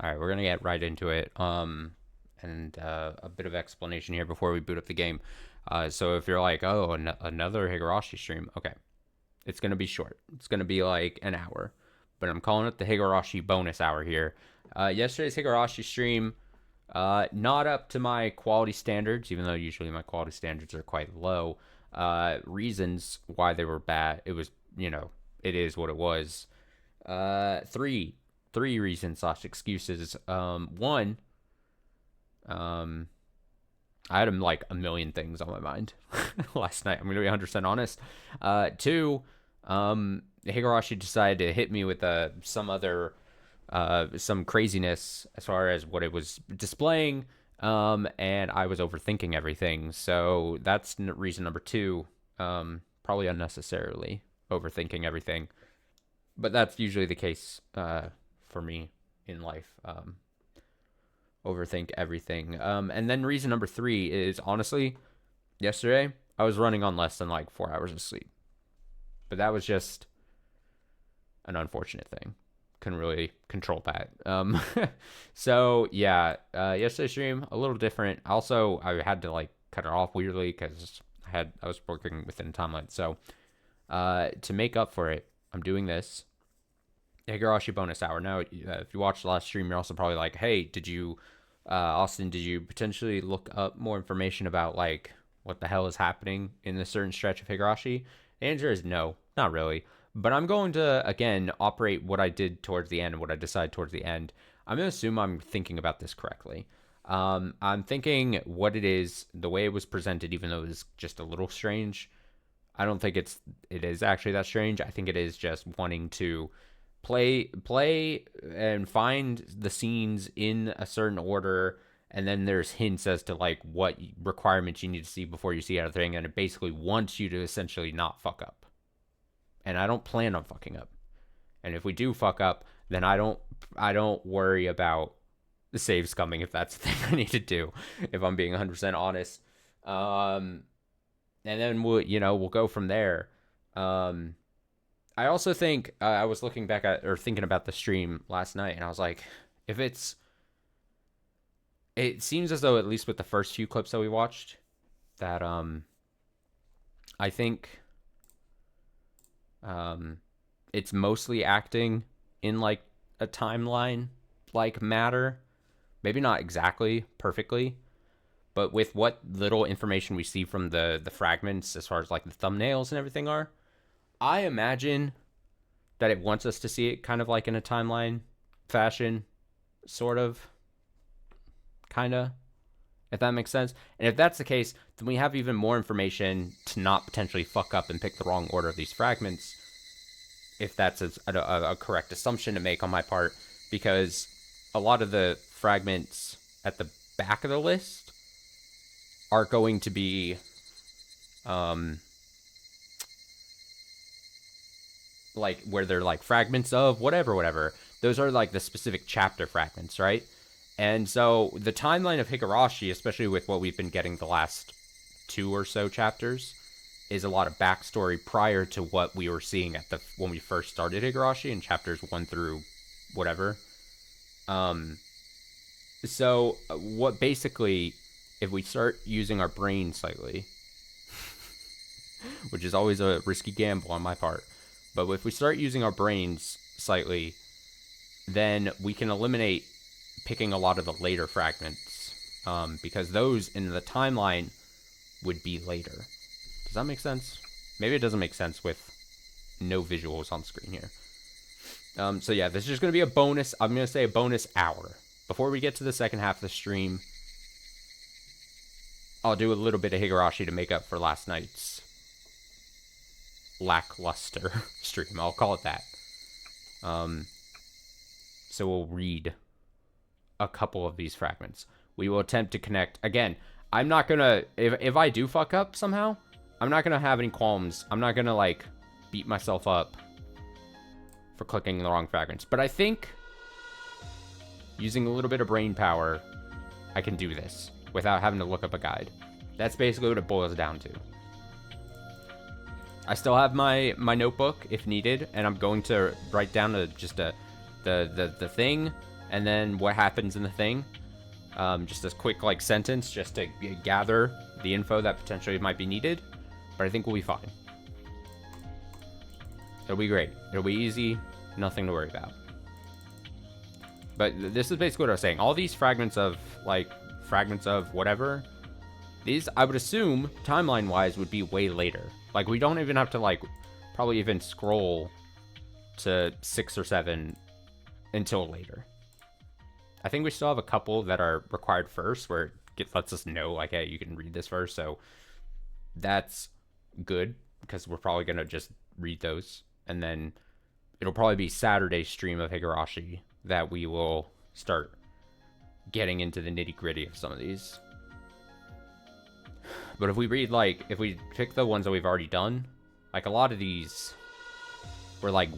right, we're gonna get right into it. And a bit of explanation here before we boot up the game. So if you're like, oh, another Higurashi stream, okay, it's gonna be short. It's gonna be like an hour, but I'm calling it the Higurashi bonus hour here. Yesterday's Higurashi stream, not up to my quality standards, even though usually my quality standards are quite low. Reasons why they were bad. It was, it is what it was. Three reasons slash excuses. One, I had like a million things on my mind last night. I'm gonna be 100% honest. Two, Higurashi decided to hit me with some craziness as far as what it was displaying. And I was overthinking everything. So that's reason number two. Probably unnecessarily overthinking everything, but that's usually the case for me in life. Overthink everything. And then reason number three is, honestly, yesterday I was running on less than like 4 hours of sleep, but that was just an unfortunate thing. Couldn't really control that. So yeah, yesterday's stream a little different. Also, I had to like cut it off weirdly because I was working within a timeline. So to make up for it, I'm doing this Higurashi bonus hour. Now, if you watched the last stream, you're also probably like, hey, Austin, did you potentially look up more information about like what the hell is happening in this certain stretch of Higurashi? The answer is no, not really. But I'm going to, again, operate what I did towards the end, what I decided towards the end. I'm going to assume I'm thinking about this correctly. I'm thinking what it is, the way it was presented, even though it is just a little strange. I don't think it is actually that strange. I think it is just wanting to play and find the scenes in a certain order, and then there's hints as to like what requirements you need to see before you see everything, and it basically wants you to essentially not fuck up. And I don't plan on fucking up. And if we do fuck up, then I don't worry about the saves coming if that's the thing I need to do, if I'm being 100% honest. And then we'll go from there. I also think I was looking back at or thinking about the stream last night, and I was like, it seems as though, at least with the first few clips that we watched, that I think it's mostly acting in like a timeline like matter. Maybe not exactly perfectly, but with what little information we see from the fragments as far as like the thumbnails and everything are, I imagine that it wants us to see it kind of like in a timeline fashion, sort of, kind of, if that makes sense. And if that's the case, then we have even more information to not potentially fuck up and pick the wrong order of these fragments, if that's a correct assumption to make on my part, because a lot of the fragments at the back of the list are going to be like where they're like fragments of whatever. Those are like the specific chapter fragments, right? And so the timeline of Higurashi, especially with what we've been getting the last 2 or so chapters, is a lot of backstory prior to what we were seeing when we first started Higurashi in chapters 1 through whatever. So what basically, if we start using our brain slightly, which is always a risky gamble on my part, but if we start using our brains slightly, then we can eliminate picking a lot of the later fragments, because those in the timeline would be later. Does that make sense? Maybe it doesn't make sense with no visuals on screen here. So yeah, this is just going to be a bonus. I'm going to say a bonus hour. Before we get to the second half of the stream, I'll do a little bit of Higurashi to make up for last night's lackluster stream. I'll call it that. So we'll read a couple of these fragments. We will attempt to connect. Again, I'm not gonna, if I do fuck up somehow, I'm not gonna have any qualms. I'm not gonna like beat myself up for clicking the wrong fragments. But I think using a little bit of brain power, I can do this without having to look up a guide. That's basically what it boils down to. I still have my notebook if needed, and I'm going to write down the thing, and then what happens in the thing. Just a quick like sentence just to gather the info that potentially might be needed. But I think we'll be fine. It'll be great. It'll be easy. Nothing to worry about. But this is basically what I was saying. All these fragments of whatever, these, I would assume, timeline-wise, would be way later. Like, we don't even have to, like, probably even scroll to 6 or 7 until later. I think we still have a couple that are required first, where it lets us know, like, hey, you can read this first. So that's good, because we're probably going to just read those. And then it'll probably be Saturday's stream of Higurashi that we will start getting into the nitty-gritty of some of these. But if we read, like, if we pick the ones that we've already done, like, a lot of these were, like,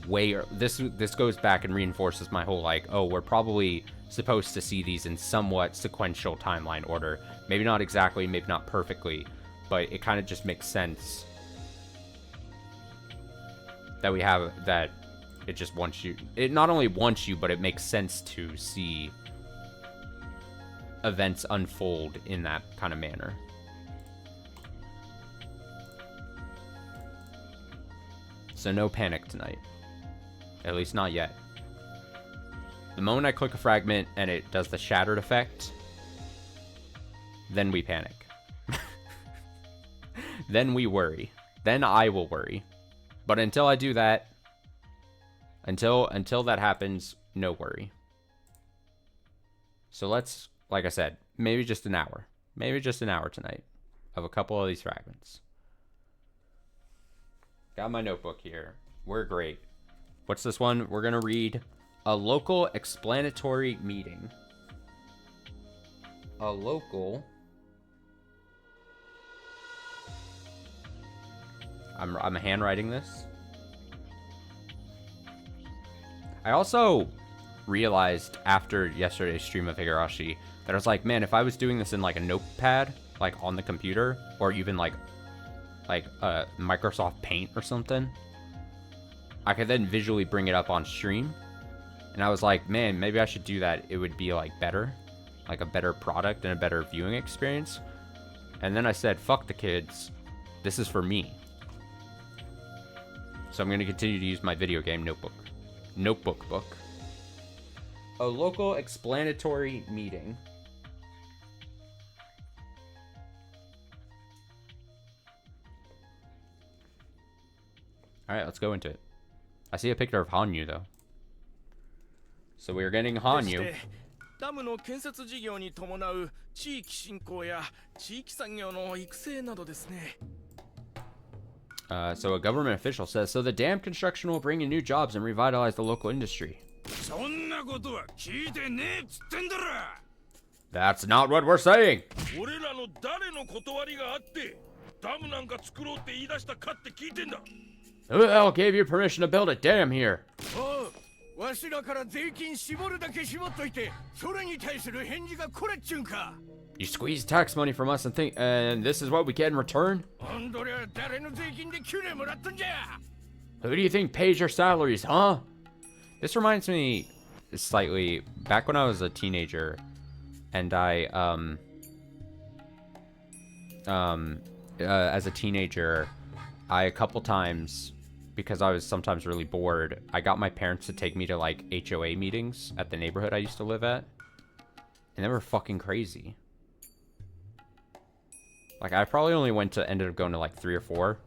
this goes back and reinforces my whole, like, oh, we're probably supposed to see these in somewhat sequential timeline order. Maybe not exactly, maybe not perfectly, but it kind of just makes sense that we have that. It just wants you, it not only wants you, but it makes sense to see events unfold in that kind of manner. So no panic tonight. At least not yet. The moment I click a fragment and it does the shattered effect, then we panic. Then we worry. Then I will worry. But until I do that, until that happens, no worry. So let's, like I said, maybe just an hour. Maybe just an hour tonight of a couple of these fragments. Got my notebook here. We're great. What's this one? We're going to read a local explanatory meeting. A local... I'm handwriting this. I also realized after yesterday's stream of Higurashi that I was like, man, if I was doing this in like a notepad, like on the computer, or even like Microsoft Paint or something, I could then visually bring it up on stream. And I was like, man, maybe I should do that. It would be like better, like a better product and a better viewing experience. And then I said, fuck the kids. This is for me. So I'm going to continue to use my video game notebook book. A local explanatory meeting. All right, let's go into it. I see a picture of Hanyu though. So we're getting Hanyu. ダムの建設事業に伴う地域振興や地域産業の育成などですね。 So a government official says, so the dam construction will bring in new jobs and revitalize the local industry. That's not what we're saying. Who the hell gave you permission to build a dam here? You squeeze tax money from us and this is what we get in return? Who do you think pays your salaries, huh? This reminds me slightly back when I was a teenager and I as a teenager I a couple times, because I was sometimes really bored, I got my parents to take me to like HOA meetings at the neighborhood I used to live at, and they were fucking crazy. Like, I probably only ended up going to like 3 or 4,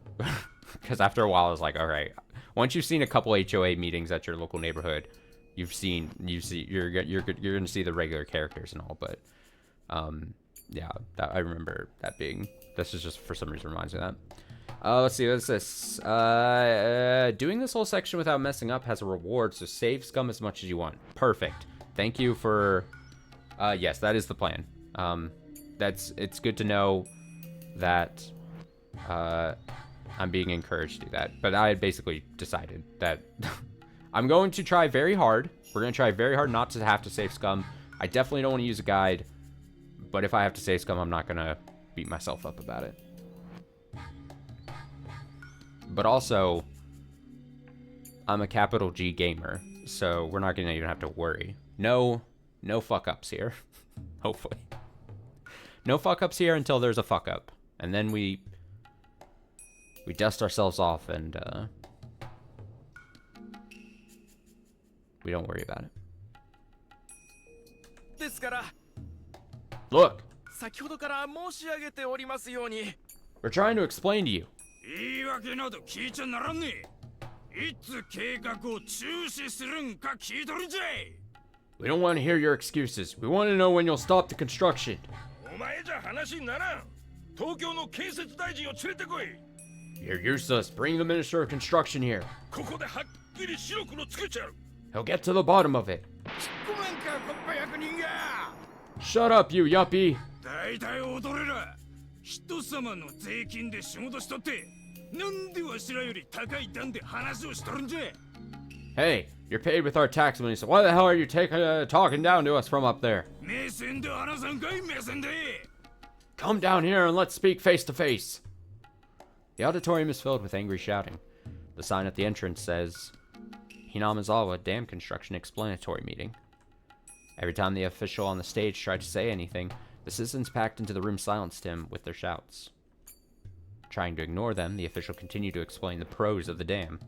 because after a while I was like, all right, once you've seen a couple HOA meetings at your local neighborhood, you're gonna see the regular characters and all. But yeah, I remember that being. This is just for some reason reminds me of that. Let's see, what's this? Doing this whole section without messing up has a reward, so save scum as much as you want. Perfect. Thank you for. Yes, that is the plan. It's good to know that I'm being encouraged to do that. But I had basically decided that I'm going to try very hard. We're going to try very hard not to have to save scum. I definitely don't want to use a guide. But if I have to save scum, I'm not going to beat myself up about it. But also, I'm a capital G gamer, so we're not going to even have to worry. No No fuck-ups here. Hopefully. No fuck-ups here until there's a fuck-up. And then we dust ourselves off and we don't worry about it. ですから Look, 先ほどから申し上げておりますように we're trying to explain to you. 言い訳など聞いちゃならんねえ。いつ計画を中止するんか聞いとるんじゃい。 We don't want to hear your excuses. We want to know when you'll stop the construction. お前じゃ話にならん。東京の建設大臣を連れてこい。 You're useless. Bring the Minister of Construction here. ここではっきり白黒つけちゃう。 He'll get to the bottom of it. ごめんか、コッパ役人が。 Shut up, you yuppie. 大体踊れら。人様の税金で仕事しとって、なんでわしらより高い段で話をしとるんじゃ。 Hey, you're paid with our tax money, so why the hell are you talking down to us from up there? 目線で話さんかい、目線で。 Come down here and let's speak face to face. The auditorium is filled with angry shouting. The sign at the entrance says, Hinamizawa Dam Construction Explanatory Meeting. Every time the official on the stage tried to say anything, the citizens packed into the room silenced him with their shouts. Trying to ignore them, the official continued to explain the pros of the dam.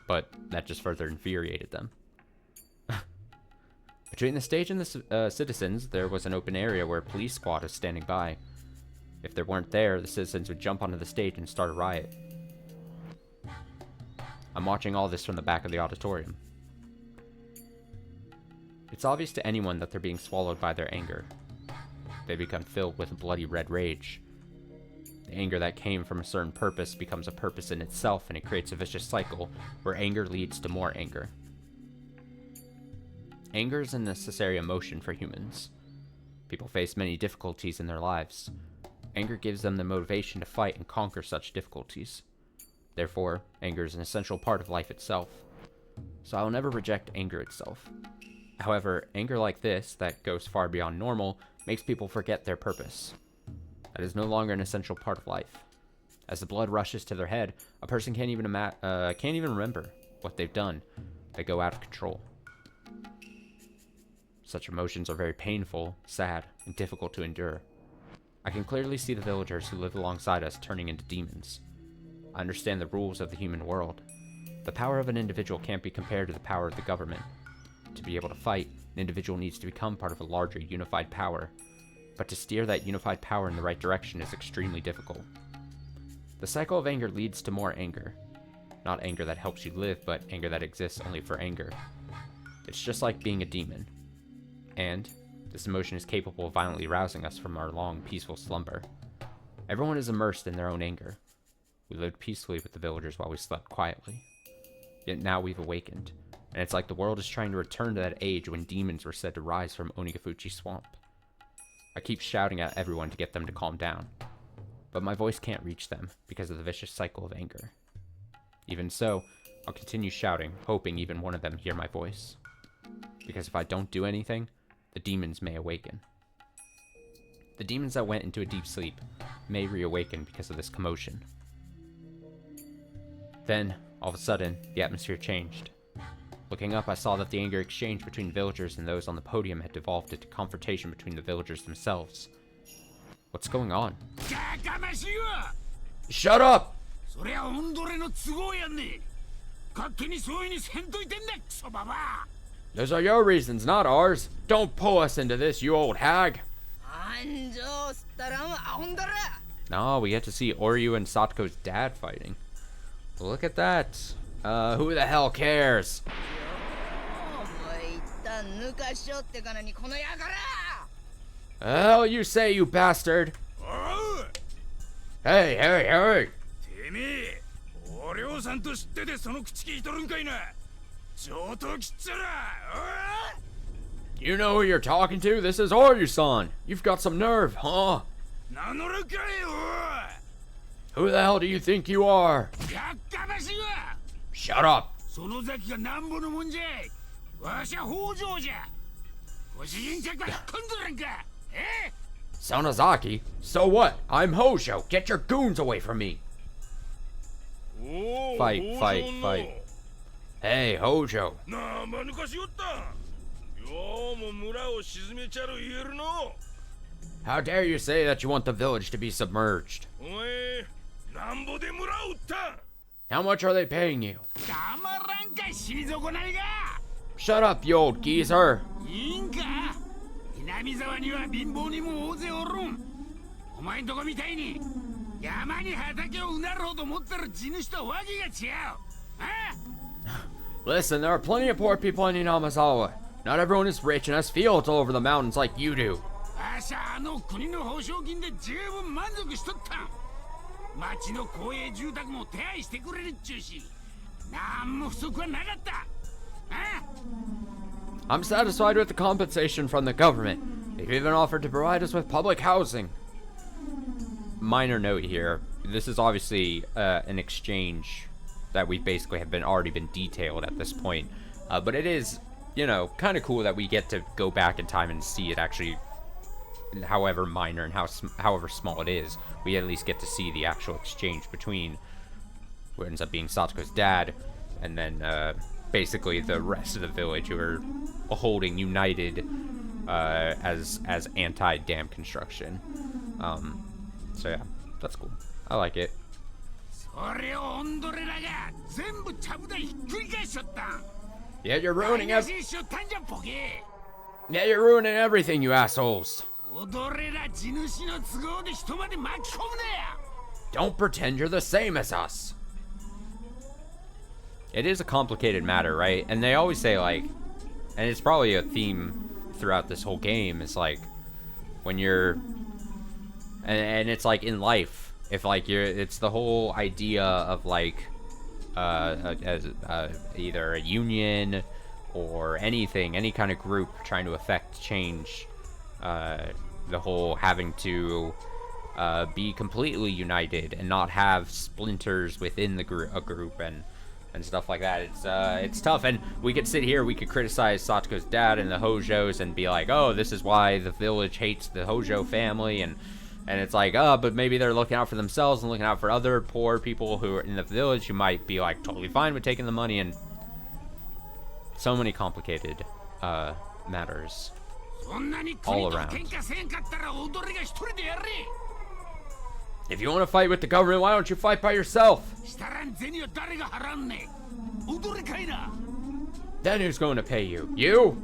But that just further infuriated them. Between the stage and the citizens, there was an open area where a police squad was standing by. If they weren't there, the citizens would jump onto the stage and start a riot. I'm watching all this from the back of the auditorium. It's obvious to anyone that they're being swallowed by their anger. They become filled with a bloody red rage. The anger that came from a certain purpose becomes a purpose in itself, and it creates a vicious cycle where anger leads to more anger. Anger is a necessary emotion for humans. People face many difficulties in their lives. Anger gives them the motivation to fight and conquer such difficulties. Therefore, anger is an essential part of life itself. So I will never reject anger itself. However, anger like this, that goes far beyond normal, makes people forget their purpose. That is no longer an essential part of life. As the blood rushes to their head, a person can't even remember what they've done. They go out of control. Such emotions are very painful, sad, and difficult to endure. I can clearly see the villagers who live alongside us turning into demons. I understand the rules of the human world. The power of an individual can't be compared to the power of the government. To be able to fight, an individual needs to become part of a larger, unified power. But to steer that unified power in the right direction is extremely difficult. The cycle of anger leads to more anger. Not anger that helps you live, but anger that exists only for anger. It's just like being a demon. And this emotion is capable of violently rousing us from our long, peaceful slumber. Everyone is immersed in their own anger. We lived peacefully with the villagers while we slept quietly. Yet now we've awakened, and it's like the world is trying to return to that age when demons were said to rise from Onigafuchi Swamp. I keep shouting at everyone to get them to calm down, but my voice can't reach them because of the vicious cycle of anger. Even so, I'll continue shouting, hoping even one of them hear my voice. Because if I don't do anything, the demons may awaken. The demons that went into a deep sleep may reawaken because of this commotion. Then, all of a sudden, the atmosphere changed. Looking up, I saw that the anger exchange between villagers and those on the podium had devolved into confrontation between the villagers themselves. What's going on? Shut up! Those are your reasons, not ours. Don't pull us into this, you old hag. No, we get to see Oryu and Satoko's dad fighting. Look at that. Who the hell cares? Hell you say, you bastard? Hey, hey, hey! You know who you're talking to? This is Oryu-san. You've got some nerve, huh? Who the hell do you think you are? Shut up! Sonozaki? So what? I'm Hojo. Get your goons away from me. Fight, fight, fight. Hey, Hojo. ようも村を沈めちゃる言えるの。 How dare you say that you want the village to be submerged? お前なんぼで村を売った。 How much are they paying you? 黙らんか死に損ないが。 Shut up, you old geezer. いいんか。南沢には貧乏にも大勢おるん。お前んとこみたいに山に畑をうなるほど持ってる地主とわけが違う。あ Listen, there are plenty of poor people in Inamazawa. Not everyone is rich and has fields all over the mountains like you do. わしゃあの国の報奨金で十分満足しとったん。町の公営住宅も手配してくれるっちゅうし、なんも不足はなかった。あ I'm satisfied with the compensation from the government. They've even offered to provide us with public housing. Minor note here. This is obviously an exchange that we basically have already been detailed at this point. But it is, you know, kind of cool that we get to go back in time and see it actually, however minor and however small it is, we at least get to see the actual exchange between what ends up being Satoko's dad and then basically the rest of the village who are holding united as anti-dam construction. So yeah, that's cool. I like it. それをオンドレラが全部ちゃぶ台ひっくり返しちゃったん。 Yeah, you're ruining 台無しにしよったんじゃボケ。 Yeah, you're ruining everything, you assholes. オドレラ地主の都合で人まで巻き込むなや。 Don't pretend you're the same as us. It is a complicated matter, right? And they always say, like, and it's probably a theme throughout this whole game, it's like when you're and it's like in life, if like it's the whole idea of like either a union or anything, any kind of group trying to affect change, the whole having to be completely united and not have splinters within the group and stuff like that. It's tough, and we could sit here, we could criticize Satoko's dad and the Hojos and be like, oh, this is why the village hates the Hojo family, and it's like, oh, but maybe they're looking out for themselves and looking out for other poor people who are in the village who might be like totally fine with taking the money, and so many complicated matters all around. If you want to fight with the government, why don't you fight by yourself? Then who's going to pay you? You?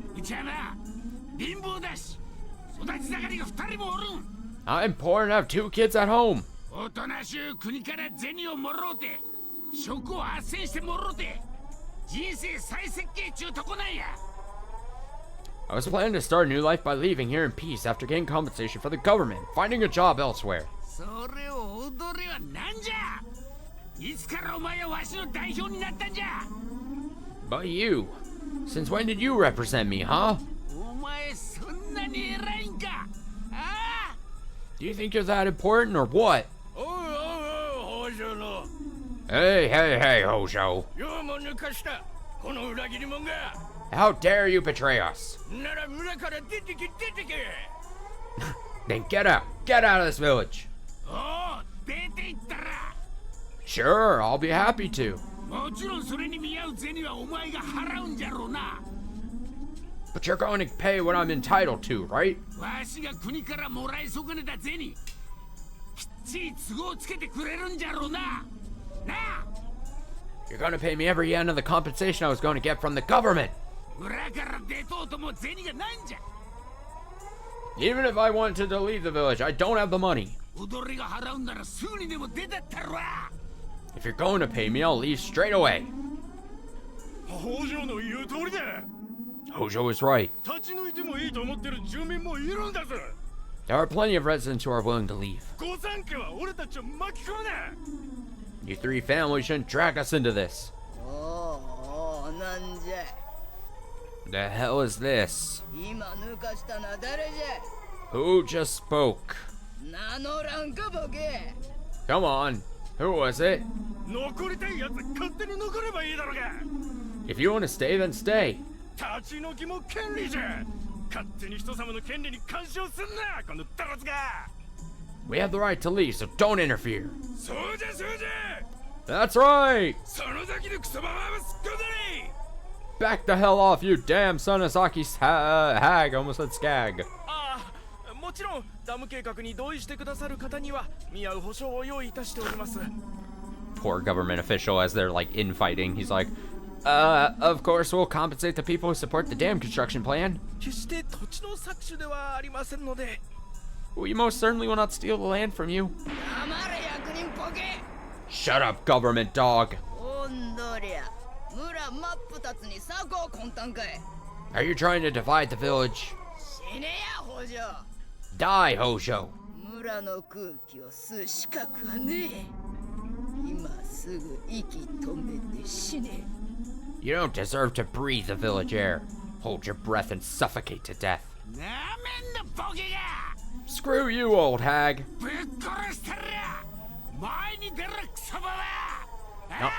I'm poor and have 2 kids at home. I was planning to start a new life by leaving here in peace after getting compensation for the government, finding a job elsewhere. But you, since when did you represent me, huh? Do you think you're that important or what? Hey, Hojo. How dare you betray us? Then get out of this village. Sure, I'll be happy to. But you're going to pay what I'm entitled to, right? You're going to pay me every yen of the compensation I was going to get from the government. Even if I wanted to leave the village, I don't have the money. If you're going to pay me, I'll leave straight away. Hojo is right. There are plenty of residents who are willing to leave. You 3 families shouldn't drag us into this. The hell is this? Who just spoke? Come on, who was it? If you want to stay, then stay. We have the right to leave, so don't interfere. That's right! Back the hell off, you damn Sonozaki hag. I almost said skag. ああ、もちろんダム計画に同意してくださる方には見合う保証を用意いたしております。 Poor government official as they're like infighting. He's like, of course we'll compensate the people who support the dam construction plan. 決して土地の搾取ではありませんので。 We most certainly will not steal the land from you. 黙れ役人ポケ。 Shut up, government dog. おんどりゃ村真っ二つに策を魂胆かい。 Are you trying to divide the village? 死ねや北条。 Die, Hojo. 村の空気を吸う資格はねえ。今すぐ息止めて死ね。 You don't deserve to breathe the village air. Hold your breath and suffocate to death. なめんなボケが Screw you, old hag. ぶっ殺したら前に出るクソババ No.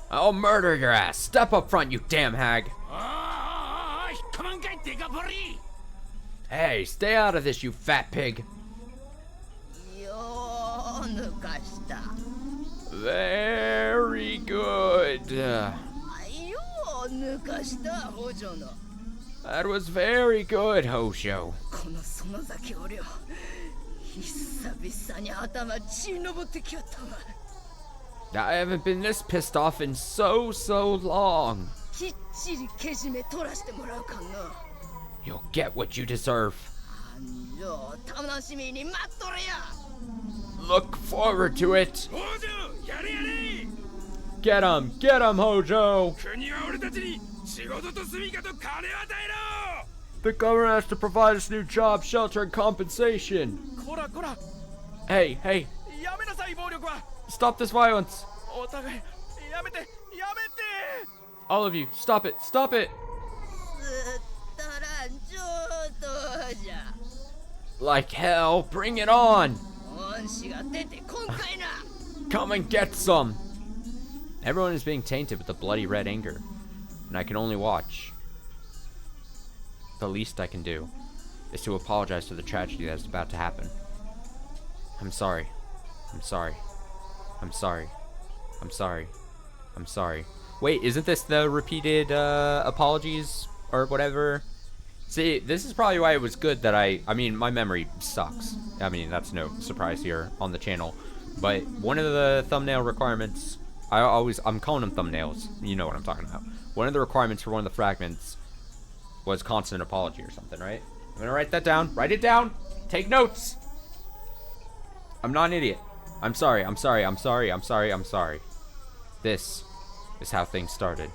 I'll murder your ass. Step up front, you damn hag. おい引っ込まんかいデカボリ Hey, stay out of this, you fat pig. よう抜かした。 Very good. よう抜かした北条の。 That was very good, Hojo. この園崎おりょう久々に頭血のぼってきよったわ。 I haven't been this pissed off in so long. きっちりけじめ取らしてもらうかんの。 You'll get what you deserve. 繁盛楽しみに待っとれや。 Look forward to it. 北条やれやれ Get him, Hojo. 国は俺たちに仕事と住みかと金を与えろ The government has to provide us new jobs, shelter, and compensation. こらこら、 Hey, やめなさい暴力は。 stop this violence. お互いやめてやめて。 All of you, stop it. すったら上等じゃ。 Like hell, bring it on. 恩師が出て今回な。 Come and get some. Everyone is being tainted with the bloody red anger, and I can only watch. The least I can do is to apologize for the tragedy that is about to happen. I'm sorry. Wait, isn't this the repeated apologies or whatever? See, this is probably why it was good that I mean, my memory sucks. I mean, that's no surprise here on the channel. But one of the thumbnail requirements, I'm calling them thumbnails. You know what I'm talking about. One of the requirements for one of the fragments was constant apology or something, right? I'm gonna write that down. Write it down. Take notes. I'm not an idiot. I'm sorry. This is how things started.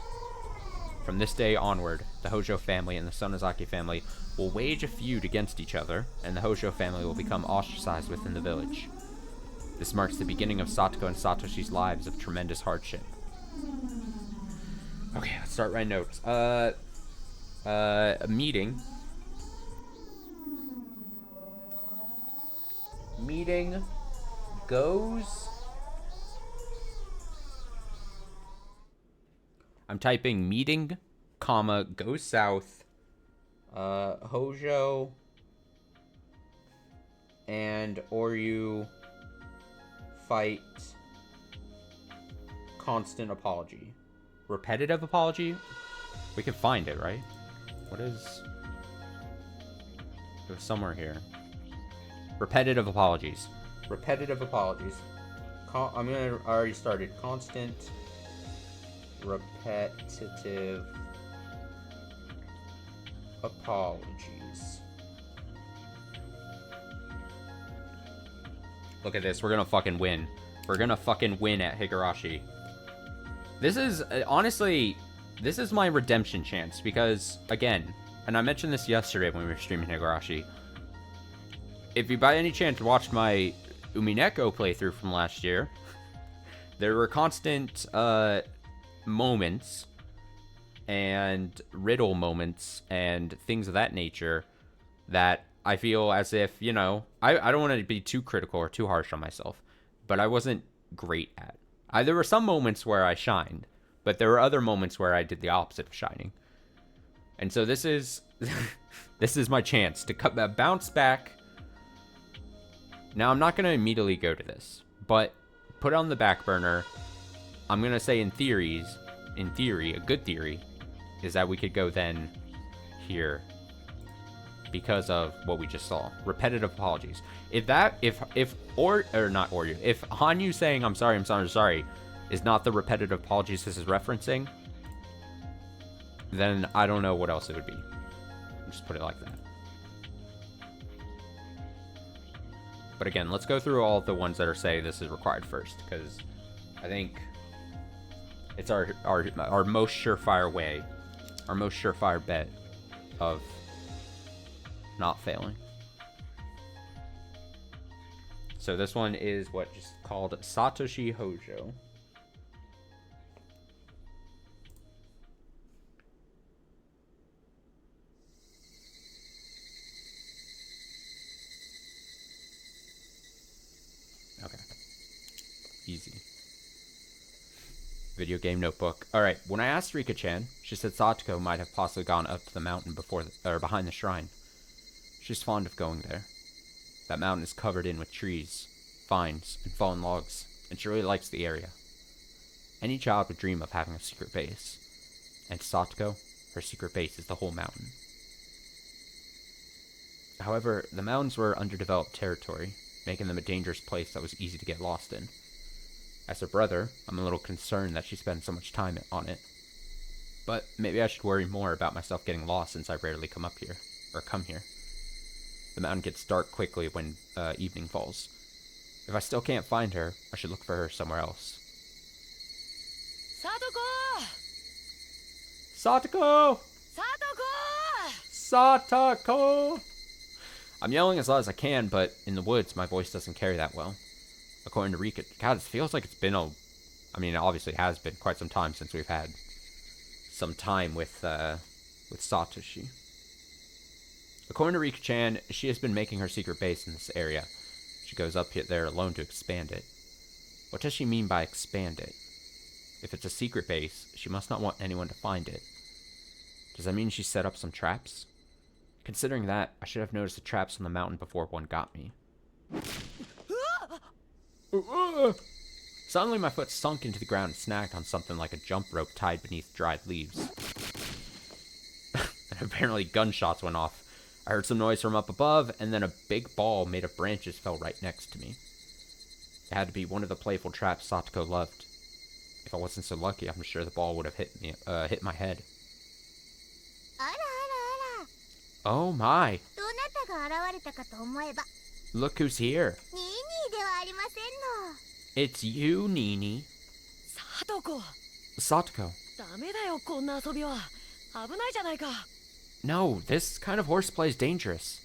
From this day onward, the Hojo family and the Sonozaki family will wage a feud against each other, and the Hojo family will become ostracized within the village. This marks the beginning of Satoko and Satoshi's lives of tremendous hardship. Okay, let's start writing notes. A meeting. Meeting goes. I'm typing meeting, comma, go south. Hojo and Oryu fight constant apology. Repetitive apology? We can find it, right? What is... It was somewhere here. Repetitive apologies. Repetitive apologies. I'm gonna... I already started. Constant... Repetitive... apologies. Look at this. We're gonna fucking win. We're gonna fucking win at Higurashi. This is... honestly... This is my redemption chance, because, again, and I mentioned this yesterday when we were streaming Higurashi, if you by any chance watched my Umineko playthrough from last year, there were constant moments and riddle moments and things of that nature that I feel as if, you know, I don't want to be too critical or too harsh on myself, but I wasn't great at. There were some moments where I shined, but there were other moments where I did the opposite of shining. And so this is this is my chance to bounce back. Now, I'm not going to immediately go to this, but put it on the back burner. I'm going to say in theory, a good theory, is that we could go then here because of what we just saw. Repetitive apologies. If Hanyu saying I'm sorry is not the repetitive apologies this is referencing, then I don't know what else it would be. Just put it like that. But again, let's go through all the ones that are say this is required first, because I think it's our most surefire way, our most surefire bet of not failing. So this one is what just called Satoshi Hojo. Okay. Easy. Video game notebook. Alright, when I asked Rika-chan, she said Satoko might have possibly gone up to the mountain behind the shrine. She's fond of going there. That mountain is covered in with trees, vines, and fallen logs, and she really likes the area. Any child would dream of having a secret base. And Satoko, her secret base is the whole mountain. However, the mountains were underdeveloped territory, making them a dangerous place that was easy to get lost in. As her brother, I'm a little concerned that she spends so much time on it. But maybe I should worry more about myself getting lost since I rarely come here. The mountain gets dark quickly when evening falls. If I still can't find her, I should look for her somewhere else. Satoko! Satoko! I'm yelling as loud as I can, but in the woods, my voice doesn't carry that well. According to Rika, God, it feels like it's been it obviously has been quite some time since we've had some time with Satoshi. According to Rika-chan, she has been making her secret base in this area. She goes up there alone to expand it. What does she mean by expand it? If it's a secret base, she must not want anyone to find it. Does that mean she set up some traps? Considering that, I should have noticed the traps on the mountain before one got me. Suddenly my foot sunk into the ground and snagged on something like a jump rope tied beneath dried leaves. And apparently gunshots went off. I heard some noise from up above, and then a big ball made of branches fell right next to me. It had to be one of the playful traps Satoko loved. If I wasn't so lucky, I'm sure the ball would have hit my head. Oh my! Look who's here! It's you, Nini. Satoko. No, this kind of horseplay is dangerous.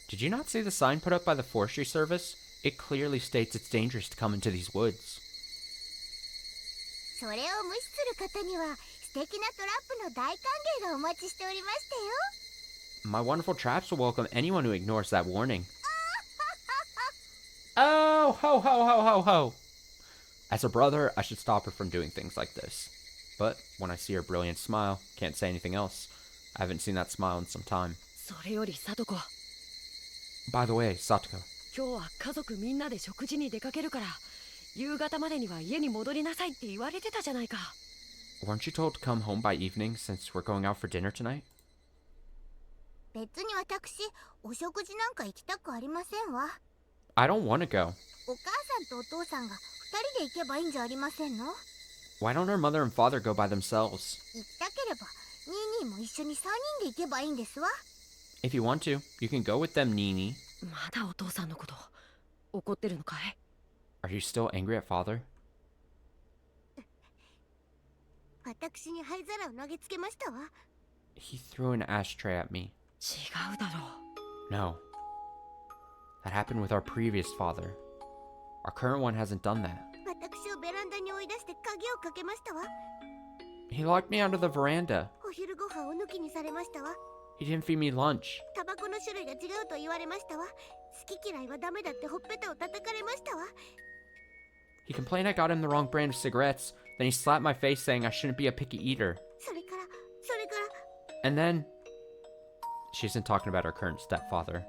Did you not see the sign put up by the forestry service? It clearly states it's dangerous to come into these woods. My wonderful traps will welcome anyone who ignores that warning. Oh, ho, ho, ho, ho, ho. As a brother, I should stop her from doing things like this. But when I see her brilliant smile, can't say anything else. I haven't seen that smile in some time. By the way, Satoko. Weren't you told to come home by evening since we're going out for dinner tonight? I don't want to go. Why don't her mother and father go by themselves? If you want to, you can go with them, Nini. Are you still angry at father? He threw an ashtray at me. No. That happened with our previous father. Our current one hasn't done that. He locked me out of the veranda. He didn't feed me lunch. He complained I got him the wrong brand of cigarettes. Then he slapped my face saying I shouldn't be a picky eater. And then... She isn't talking about her current stepfather.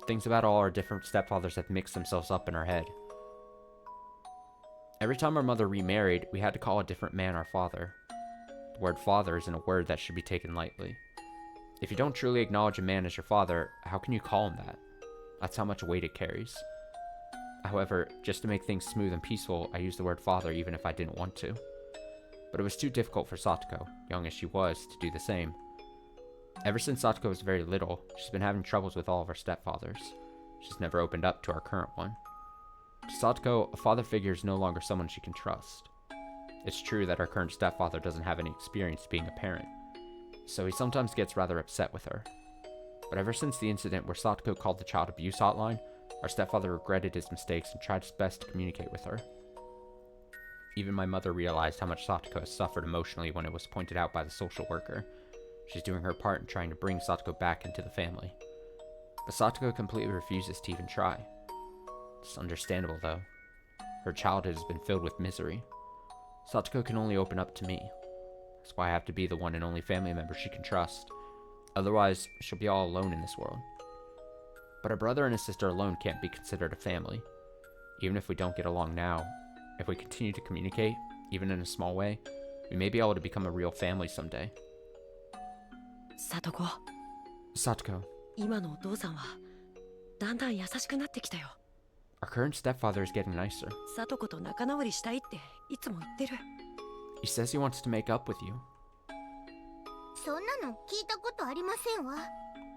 Things about all our different stepfathers have mixed themselves up in our head. Every time our mother remarried, we had to call a different man our father. The word father isn't a word that should be taken lightly. If you don't truly acknowledge a man as your father, how can you call him that? That's how much weight it carries. However, just to make things smooth and peaceful, I used the word father even if I didn't want to. But it was too difficult for Satoko, young as she was, to do the same. Ever since Satoko was very little, she's been having troubles with all of her stepfathers. She's never opened up to our current one. To Satoko, a father figure is no longer someone she can trust. It's true that our current stepfather doesn't have any experience being a parent, so he sometimes gets rather upset with her. But ever since the incident where Satoko called the child abuse hotline, our stepfather regretted his mistakes and tried his best to communicate with her. Even my mother realized how much Satoko has suffered emotionally when it was pointed out by the social worker. She's doing her part in trying to bring Satoko back into the family. But Satoko completely refuses to even try. It's understandable though. Her childhood has been filled with misery. Satoko can only open up to me. That's why I have to be the one and only family member she can trust. Otherwise, she'll be all alone in this world. But a brother and a sister alone can't be considered a family. Even if we don't get along now, if we continue to communicate, even in a small way, we may be able to become a real family someday. Satoko, 今のお父さんはだんだん優しくなってきたよ。 our current stepfather is getting nicer. サトコと仲直りしたいっていつも言ってる。 He says he wants to make up with you. そんなの聞いたことありませんわ。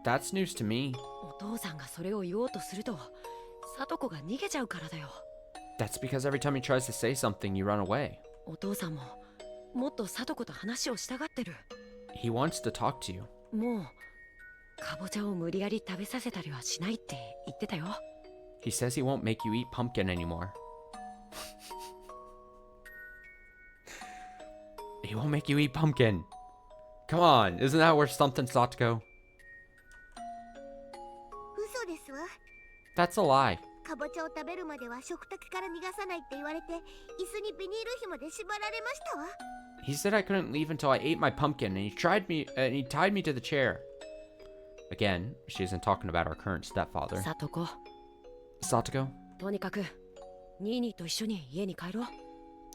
That's news to me. お父さんがそれを言おうとするとサトコが逃げちゃうからだよ。 That's because every time he tries to say something, you run away. お父さんももっとサトコと話をしたがってる。 He wants to talk to you. もうかぼちゃを無理やり食べさせたりはしないって言ってたよ。 He says he won't make you eat pumpkin anymore. He won't make you eat pumpkin. Come on, isn't that worth something, Satoko? 嘘ですわ。 That's a lie. かぼちゃを食べるまでは食卓から逃がさないって言われて、椅子にビニール紐で縛られましたわ。 He said I couldn't leave until I ate my pumpkin, and he tied me to the chair. Again, she isn't talking about our current stepfather. サトコ、 Satoko, とにかくニーニーと一緒に家に帰ろう。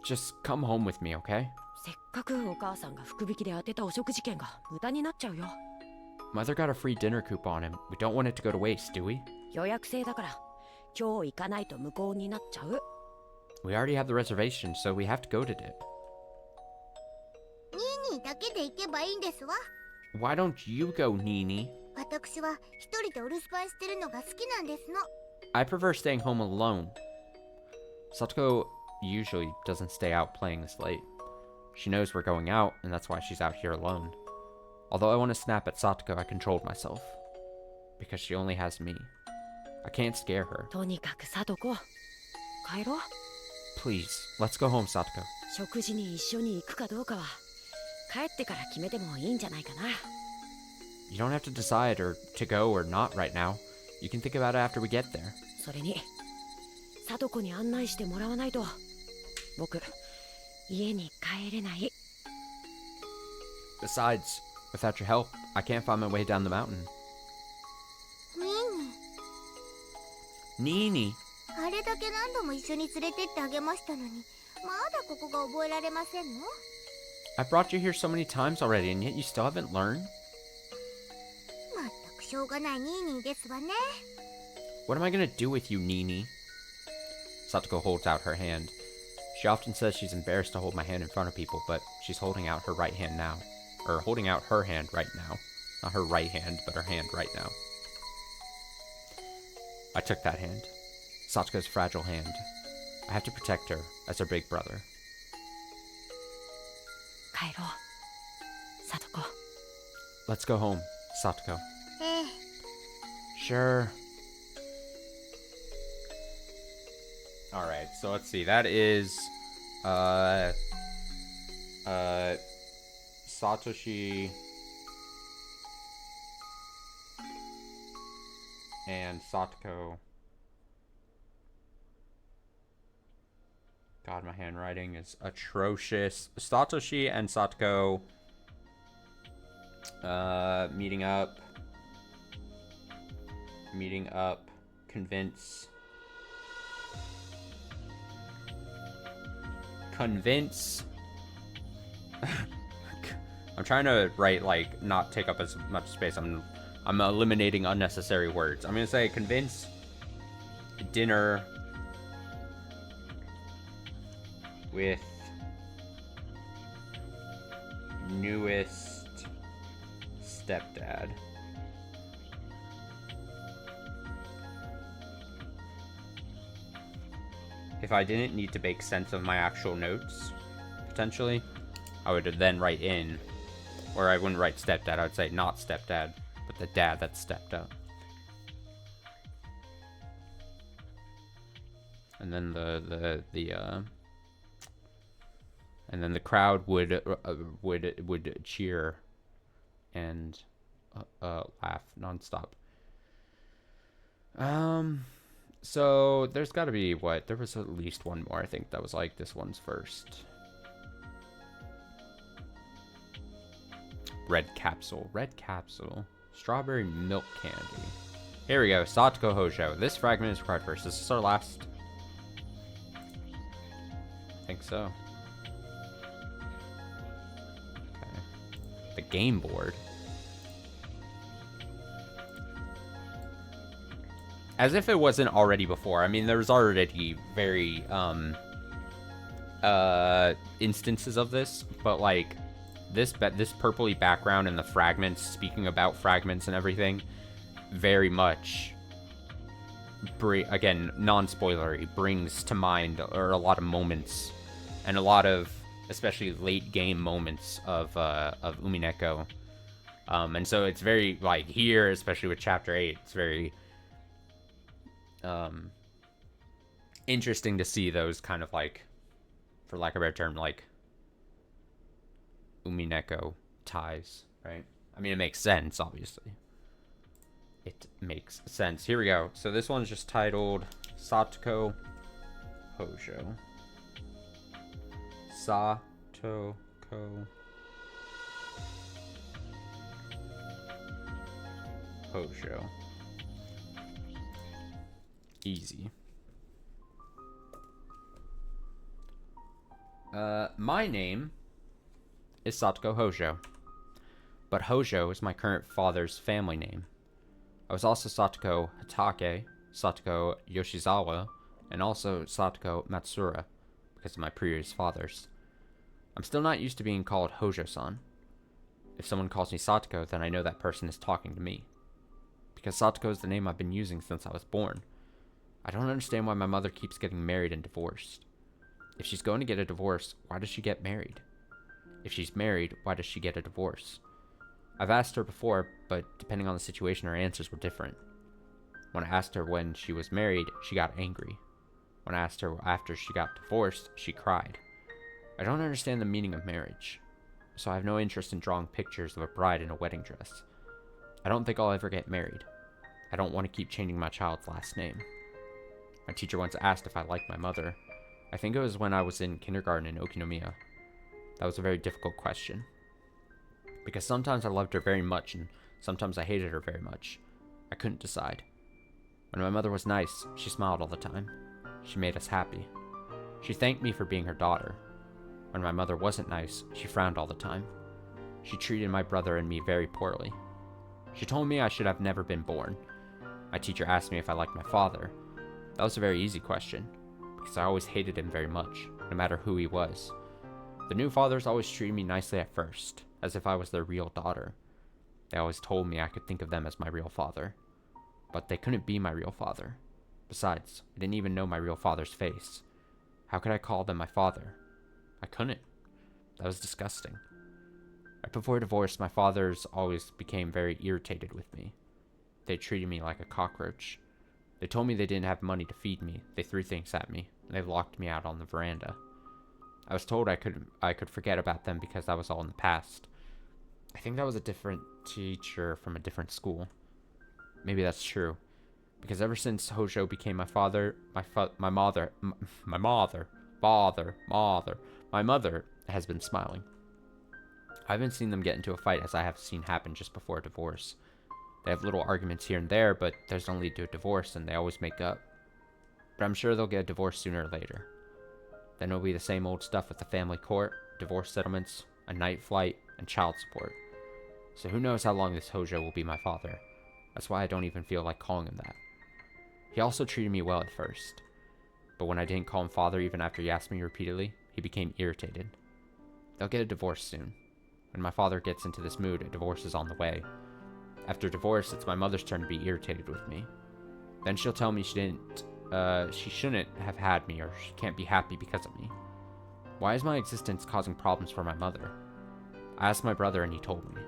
just come home with me, okay? せっかくお母さんが福引きで当てたお食事券が無駄になっちゃうよ。 Mother got a free dinner coupon, and we don't want it to go to waste, do we? 予約制だから今日行かないと無効になっちゃう。 We already have the reservation, so we have to go today. ニーニーだけで行けばいいんですわ。 Why don't you go, Nini? 私は一人でお留守番してるのが好きなんですの。 I prefer staying home alone. Satoko usually doesn't stay out playing this late. She knows we're going out, and that's why she's out here alone. Although I want to snap at Satoko, I controlled myself. Because she only has me. I can't scare her. とにかくサトコ、帰ろう。 Please, let's go home, Satoko. 食事に一緒に行くかどうかは帰ってから決めてもいいんじゃないかな。 You don't have to decide or to go or not right now. You can think about it after we get there. それにサトコに案内してもらわないと僕家に帰れない。 Besides, without your help, I can't find my way down the mountain. ニーニ Nini, ー、あれだけ何度も一緒に連れてってあげましたのに、まだここが覚えられませんの？ I brought you here so many times already, and yet you still haven't learned? まったくしょうがないニーニーですわね。 What am I gonna do with you, Nini? Satoko holds out her hand. She often says she's embarrassed to hold my hand in front of people, but she's holding out her right hand now. Or holding out her hand right now. Not her right hand, but her hand right now. I took that hand. Satoko's fragile hand. I have to protect her as her big brother. 帰ろうサトコ。 Let's go home, Satoko. ええ。 Sure. Alright, so let's see. That is Satoshi and Satoko. God, my handwriting is atrocious. Satoshi and Satoko meeting up Convince. I'm trying to write, like, not take up as much space. I'm eliminating unnecessary words. I'm gonna say convince dinner with newest stepdad. If I didn't need to make sense of my actual notes, potentially, I would then write in, or I wouldn't write stepdad, I would say not stepdad, but the dad that stepped up. And then the crowd would cheer and laugh nonstop. So there's got to be what? There was at least one more, I think, that was like this one's first. Red capsule. Strawberry milk candy. Here we go. Satoko Hojo. This fragment is required first. Is this our last? I think so. Okay. The game board. As if it wasn't already before. I mean, there's already very instances of this, but like this purpley background and the fragments, speaking about fragments and everything, very much again, non-spoilery, brings to mind or a lot of moments and a lot of especially late game moments of Umineko. And so it's very like here, especially with chapter 8, it's very interesting to see those kind of like, for lack of a better term, like Umineko ties, right? I mean, it makes sense, obviously. It makes sense. Here we go. So this one's just titled Satoko Hojo. Satoko Hojo. Easy. My name is Satoko Hojo, but Hojo is my current father's family name. I was also Satoko Hatake, Satoko Yoshizawa, and also Satoko Matsura because of my previous fathers. I'm still not used to being called Hojo-san. If someone calls me Satoko, then I know that person is talking to me, because Satoko is the name I've been using since I was born. I don't understand why my mother keeps getting married and divorced. If she's going to get a divorce, why does she get married? If she's married, why does she get a divorce? I've asked her before, but depending on the situation, her answers were different. When I asked her when she was married, she got angry. When I asked her after she got divorced, she cried. I don't understand the meaning of marriage, so I have no interest in drawing pictures of a bride in a wedding dress. I don't think I'll ever get married. I don't want to keep changing my child's last name. My teacher once asked if I liked my mother. I think it was when I was in kindergarten in Okinomiya. That was a very difficult question, because sometimes I loved her very much and sometimes I hated her very much. I couldn't decide. When my mother was nice, she smiled all the time. She made us happy. She thanked me for being her daughter. When my mother wasn't nice, she frowned all the time. She treated my brother and me very poorly. She told me I should have never been born. My teacher asked me if I liked my father. That was a very easy question, because I always hated him very much, no matter who he was. The new fathers always treated me nicely at first, as if I was their real daughter. They always told me I could think of them as my real father. But they couldn't be my real father. Besides, I didn't even know my real father's face. How could I call them my father? I couldn't. That was disgusting. Right before divorce, my fathers always became very irritated with me. They treated me like a cockroach. They told me they didn't have money to feed me. They threw things at me, and they locked me out on the veranda. I was told I could forget about them because that was all in the past. I think that was a different teacher from a different school. Maybe that's true, because ever since Hojo became my father, my mother has been smiling. I haven't seen them get into a fight as I have seen happen just before a divorce. They have little arguments here and there, but those don't lead to a divorce, and they always make up. But I'm sure they'll get a divorce sooner or later. Then it'll be the same old stuff with the family court, divorce settlements, a night flight, and child support. So who knows how long this Hojo will be my father. That's why I don't even feel like calling him that. He also treated me well at first. But when I didn't call him father even after he asked me repeatedly, he became irritated. They'll get a divorce soon. When my father gets into this mood, a divorce is on the way. After divorce, it's my mother's turn to be irritated with me. Then she'll tell me she shouldn't have had me, or she can't be happy because of me. Why is my existence causing problems for my mother? I asked my brother and he told me.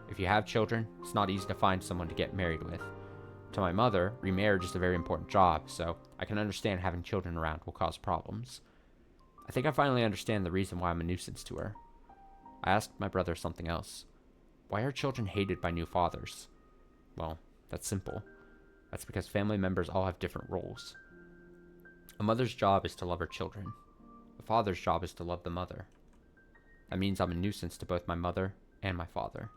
If you have children, it's not easy to find someone to get married with. To my mother, remarriage is a very important job, so I can understand having children around will cause problems. I think I finally understand the reason why I'm a nuisance to her. I asked my brother something else. Why are children hated by new fathers? Well, that's simple. That's because family members all have different roles. A mother's job is to love her children. A father's job is to love the mother. That means I'm a nuisance to both my mother and my father.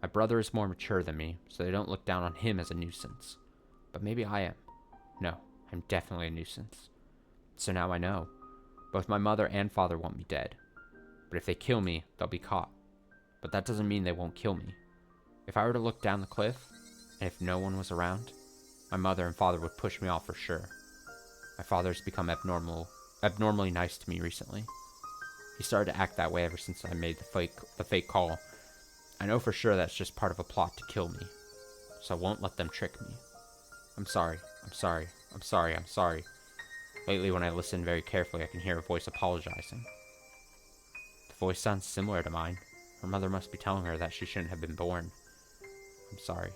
My brother is more mature than me, so they don't look down on him as a nuisance. But maybe I am. No, I'm definitely a nuisance. So now I know. Both my mother and father want me dead. But if they kill me, they'll be caught. But that doesn't mean they won't kill me. If I were to look down the cliff, and if no one was around, my mother and father would push me off for sure. My father's become abnormally nice to me recently. He started to act that way ever since I made the fake call. I know for sure that's just part of a plot to kill me, so I won't let them trick me. I'm sorry. Lately, when I listen very carefully, I can hear a voice apologizing. The voice sounds similar to mine. Her mother must be telling her that she shouldn't have been born. I'm sorry.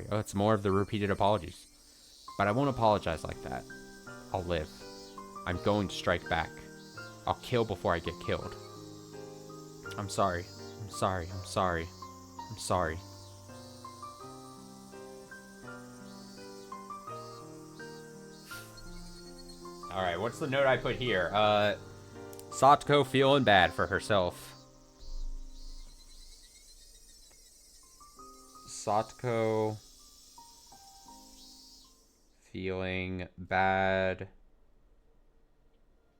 Oh, it's more of the repeated apologies. But I won't apologize like that. I'll live. I'm going to strike back. I'll kill before I get killed. I'm sorry. Alright, what's the note I put here? Satoko feeling bad for herself. Satoko feeling bad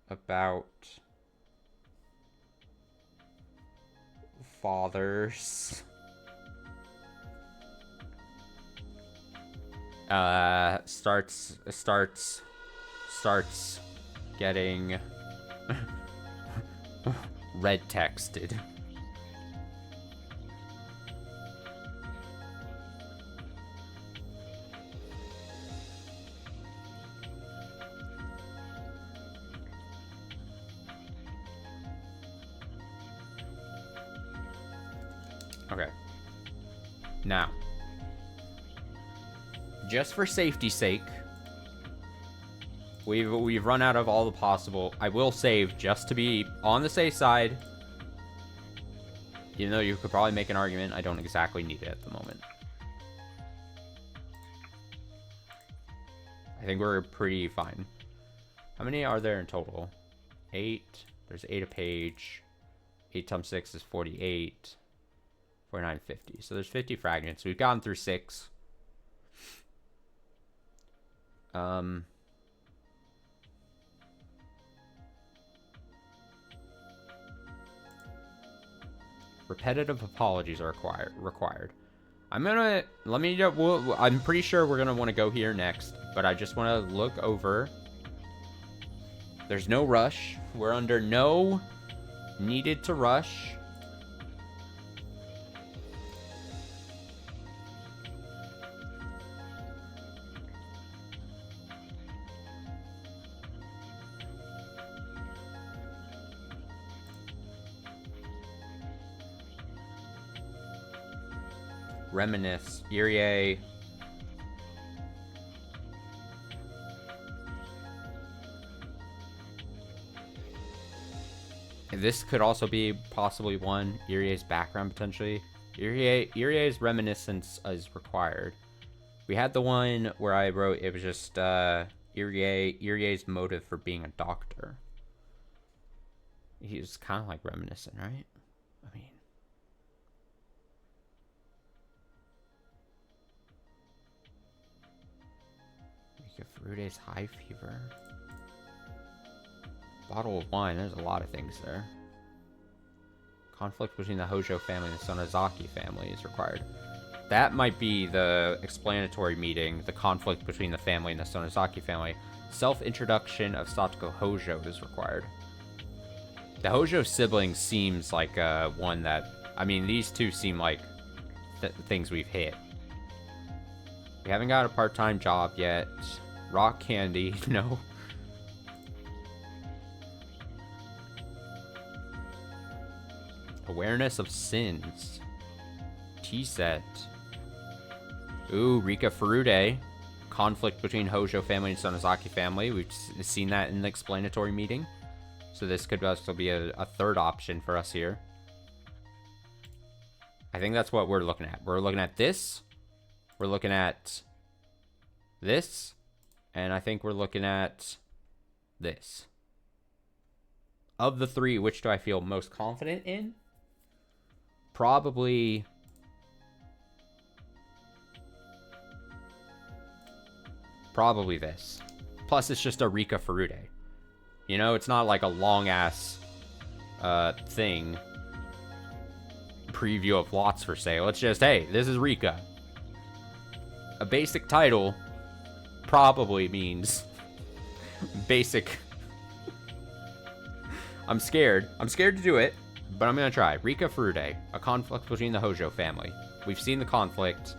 about fathers. Starts getting red texted. Okay. Now, just for safety's sake, we've run out of all the possible. I will save just to be on the safe side. Even though you could probably make an argument, I don't exactly need it at the moment. I think we're pretty fine. How many are there in total? 8. There's 8 a page. 8 times 6 is 48. 49, 50. So there's 50 fragments. We've gotten through 6. Repetitive apologies are required. I'm pretty sure we're gonna want to go here next, but I just want to look over. There's no rush. We're under no needed to rush. Reminisce, Irie. This could also be possibly one. Irie's background potentially. Irie's reminiscence is required. We had the one where I wrote it was just Irie's motive for being a doctor. He's kind of like reminiscent, right? I mean, Furude's high fever. Bottle of wine. There's a lot of things there. Conflict between the Hojo family and the Sonozaki family is required. That might be the explanatory meeting. The conflict between the family and the Sonozaki family. Self-introduction of Satoko Hojo is required. The Hojo siblings seems like one that... I mean, these two seem like things we've hit. We haven't got a part-time job yet. Rock candy, no. Awareness of sins. T-set. Ooh, Rika Furude. Conflict between Hojo family and Sonozaki family. We've seen that in the explanatory meeting. So this could also be a third option for us here. I think that's what we're looking at. We're looking at this. We're looking at this. And I think we're looking at this. Of the three, which do I feel most confident in? Probably this. Plus, it's just a Rika Furude. You know, it's not like a long-ass thing. Preview of lots for sale. It's just, hey, this is Rika. A basic title probably means basic. I'm scared. I'm scared to do it, but I'm going to try. Rika Furude, a conflict between the Hojo family. We've seen the conflict.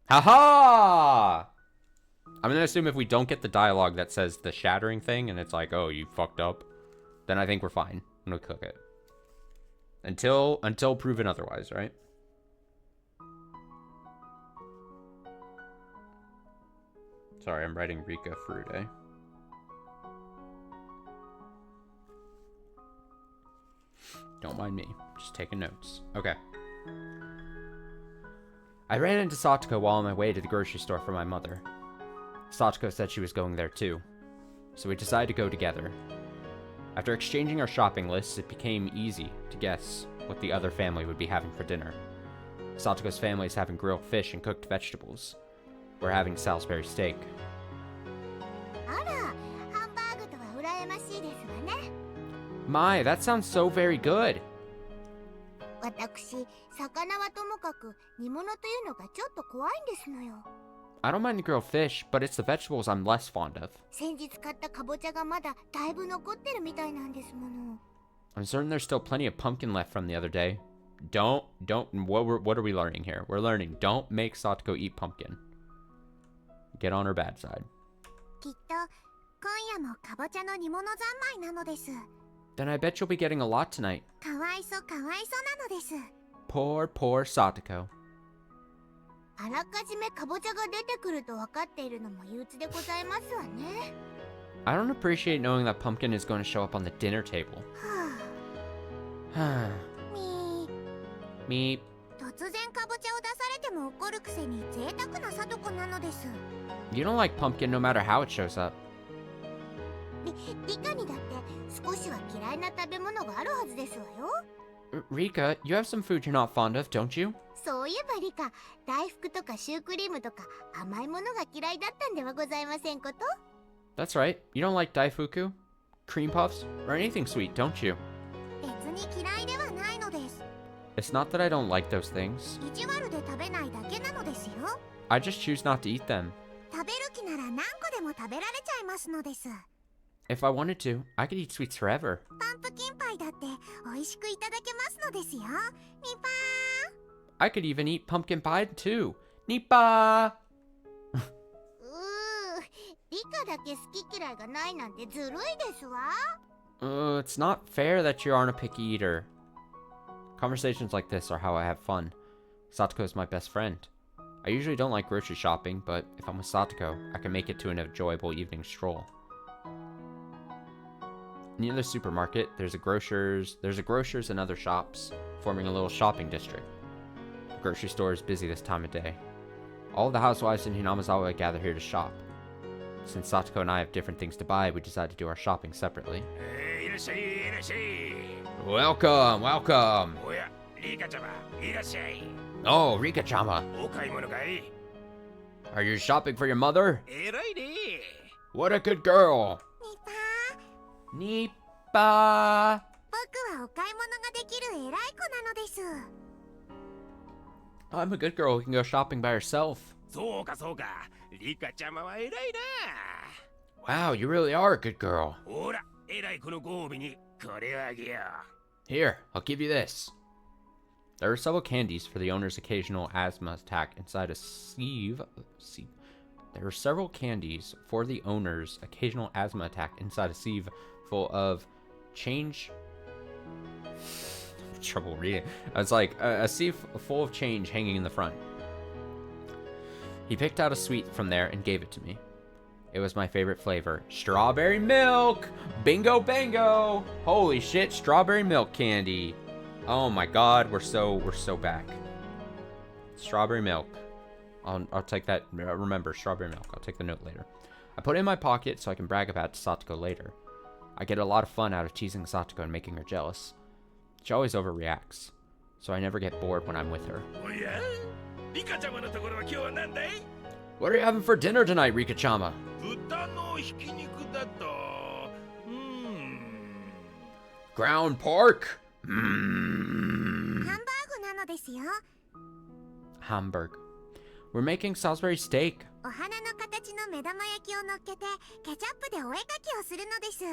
Haha! I'm going to assume if we don't get the dialogue that says the shattering thing, and it's like, oh, you fucked up, then I think we're fine. I'm going to cook it. Until proven otherwise, right? Sorry, I'm writing Rika Furude. Don't mind me. Just taking notes. Okay. I ran into Satoko while on my way to the grocery store for my mother. Satoko said she was going there too, so we decided to go together. After exchanging our shopping lists, it became easy to guess what the other family would be having for dinner. Satoko's family is having grilled fish and cooked vegetables. We're having Salisbury steak. My, that sounds so very good. 私、魚はともかく煮物というのがちょっと怖いんですのよ。I don't mind the grilled fish, but it's the vegetables I'm less fond of. 先日買ったかぼちゃがまだだいぶ残ってるみたいなんですもの。I'm certain there's still plenty of pumpkin left from the other day. What are we learning here? We're learning, don't make Satoko eat pumpkin. Get on her bad side. きっと今夜もかぼちゃの煮物三昧なのです。 Then I bet you'll be getting a lot tonight. かわいそうなのです。 Poor Satoko. あらかじめかぼちゃが出てくると分かっているのも憂鬱でございますわね。 I don't appreciate knowing that pumpkin is going to show up on the dinner table. みー。 Meep. 突然かぼちゃを出されても怒るくせに贅沢なさとこなのです。 You don't like pumpkin no matter how it shows up. リカにだって少しは嫌いな食べ物があるはずですわよ。 Rika, you have some food you're not fond of, don't you? そういえばリカ、大福とかシュークリームとか甘いものが嫌いだったんではございませんこと？ That's right. You don't like daifuku, cream puffs, or anything sweet, don't you? 別に嫌いではないのです。 It's not that I don't like those things. 意地悪で食べないだけなのですよ。 I just choose not to eat them. 食べる気なら何個でも食べられちゃいますのです。 If I wanted to, I could eat sweets forever. パンプキンパイだって美味しくいただけますのですよ。ミパー。 I could even eat pumpkin pie too. Nippa! リカだけ好き嫌いがないなんてずるいですわ。 It's not fair that you aren't a picky eater. Conversations like this are how I have fun. Satoko is my best friend. I usually don't like grocery shopping, but if I'm with Satoko, I can make it to an enjoyable evening stroll. Near the supermarket, there's a grocer's and other shops, forming a little shopping district. The grocery store is busy this time of day. All of the housewives in Hinamizawa gather here to shop. Since Satoko and I have different things to buy, we decided to do our shopping separately. Welcome, welcome! おや、リカちゃま、いらっしゃい。 Oh, Rika-chama! お買い物かい？ Are you shopping for your mother? 偉いね。 What a good girl. ニパ Nipa. 僕はお買い物ができる偉い子なのです。 I'm a good girl who can go shopping by herself. そうかそうか。リカちゃまは偉いな。 Wow, you really are a good girl. ほら、偉い子のご褒美にこれをあげよう。 Here, I'll give you this. There are several candies for the owner's occasional asthma attack inside a sieve. There are several candies for the owner's occasional asthma attack inside a sieve full of change. Trouble reading. It's like a sieve full of change hanging in the front. He picked out a sweet from there and gave it to me. It was my favorite flavor. Strawberry milk! Bingo bango! Holy shit, strawberry milk candy. Oh my god, we're so back. Strawberry milk. I'll take that. Remember, strawberry milk. I'll take the note later. I put it in my pocket so I can brag about it to Satoko later. I get a lot of fun out of teasing Satoko and making her jealous. She always overreacts, so I never get bored when I'm with her. おやリカちゃまのところは今日は何だい？ What are you having for dinner tonight, Rika-chama? 豚のひき肉だとGround pork? ハンバーグなのですよ。 Hamburg. We're making Salisbury steak. お花の形の目玉焼きを乗っけてケチャップでお絵描きをするのです。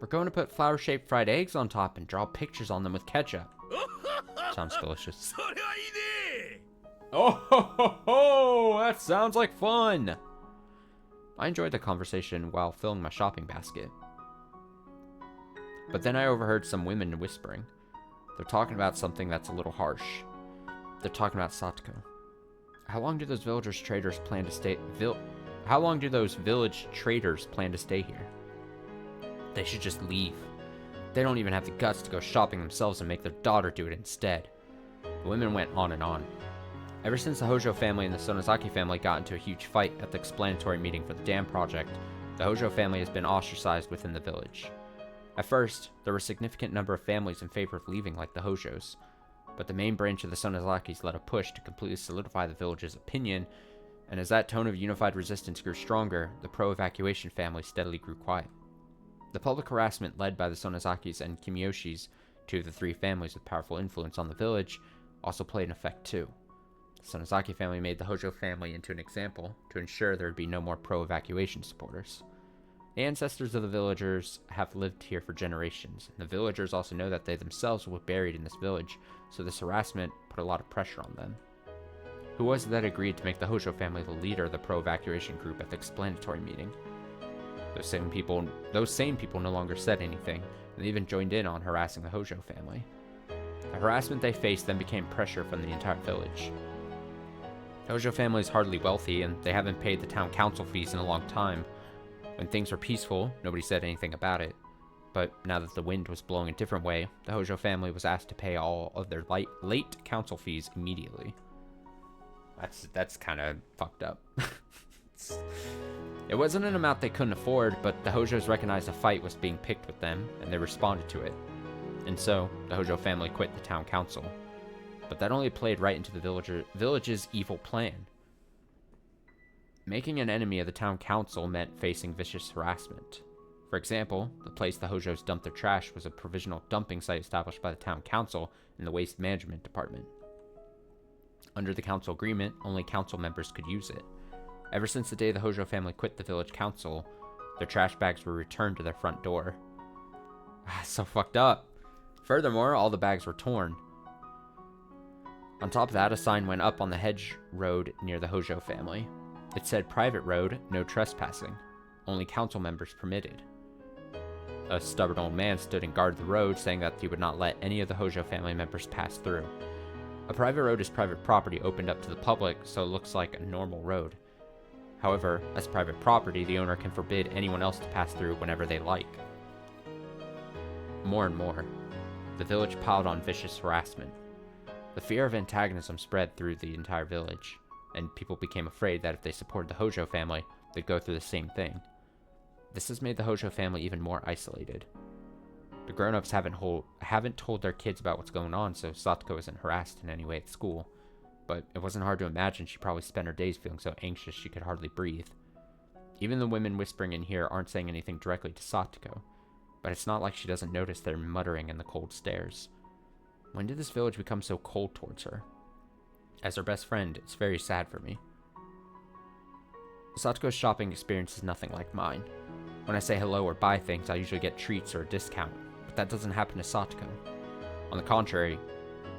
We're going to put flower-shaped fried eggs on top and draw pictures on them with ketchup. Sounds delicious. それはいいね。 Oh, ho, ho, ho! That sounds like fun! I enjoyed the conversation while filling my shopping basket. But then I overheard some women whispering. They're talking about something that's a little harsh. They're talking about Satoko. How long do those village traders plan to stay here? They should just leave. They don't even have the guts to go shopping themselves and make their daughter do it instead. The women went on and on. Ever since the Hojo family and the Sonozaki family got into a huge fight at the explanatory meeting for the dam project, the Hojo family has been ostracized within the village. At first, there were a significant number of families in favor of leaving like the Hojos, but the main branch of the Sonozakis led a push to completely solidify the village's opinion, and as that tone of unified resistance grew stronger, the pro-evacuation family steadily grew quiet. The public harassment led by the Sonozakis and Kimiyoshis, two of the three families with powerful influence on the village, also played an effect too. The Sonozaki family made the Hojo family into an example to ensure there would be no more pro-evacuation supporters. The ancestors of the villagers have lived here for generations, and the villagers also know that they themselves were buried in this village, so this harassment put a lot of pressure on them. Who was it that agreed to make the Hojo family the leader of the pro-evacuation group at the explanatory meeting? Those same people no longer said anything, and they even joined in on harassing the Hojo family. The harassment they faced then became pressure from the entire village. The Hojo family is hardly wealthy, and they haven't paid the town council fees in a long time. When things were peaceful, nobody said anything about it. But now that the wind was blowing a different way, the Hojo family was asked to pay all of their late council fees immediately. That's kind of fucked up. It wasn't an amount they couldn't afford, but the Hojos recognized a fight was being picked with them, and they responded to it. And so, the Hojo family quit the town council. But that only played right into the village's evil plan. Making an enemy of the town council meant facing vicious harassment. For example, the place the Hojos dumped their trash was a provisional dumping site established by the town council and the waste management department. Under the council agreement, only council members could use it. Ever since the day the Hojo family quit the village council, their trash bags were returned to their front door. So fucked up. Furthermore, all the bags were torn. On top of that, a sign went up on the hedge road near the Hojo family. It said private road, no trespassing. Only council members permitted. A stubborn old man stood and guarded the road, saying that he would not let any of the Hojo family members pass through. A private road is private property opened up to the public, so it looks like a normal road. However, as private property, the owner can forbid anyone else to pass through whenever they like. More and more, the village piled on vicious harassment. The fear of antagonism spread through the entire village, and people became afraid that if they supported the Hojo family, they'd go through the same thing. This has made the Hojo family even more isolated. The grown-ups haven't told their kids about what's going on, so Satoko isn't harassed in any way at school. but it wasn't hard to imagine she probably spent her days feeling so anxious she could hardly breathe. Even the women whispering in here aren't saying anything directly to Satoko, but it's not like she doesn't notice their muttering in the cold stares. When did this village become so cold towards her? As her best friend, it's very sad for me. Satoko's shopping experience is nothing like mine. When I say hello or buy things, I usually get treats or a discount, but that doesn't happen to Satoko. On the contrary,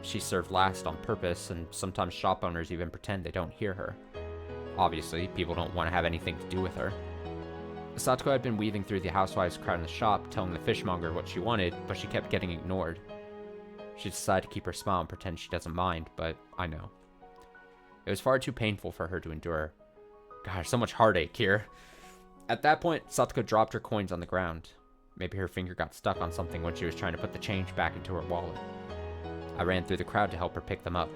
she's served last on purpose, and sometimes shop owners even pretend they don't hear her. Obviously, people don't want to have anything to do with her. Satoko had been weaving through the housewives crowd in the shop, telling the fishmonger what she wanted, but she kept getting ignored. She decided to keep her smile and pretend she doesn't mind, but I know. It was far too painful for her to endure. Gosh, so much heartache here. At that point, Satoko dropped her coins on the ground. Maybe her finger got stuck on something when she was trying to put the change back into her wallet. I ran through the crowd to help her pick them up.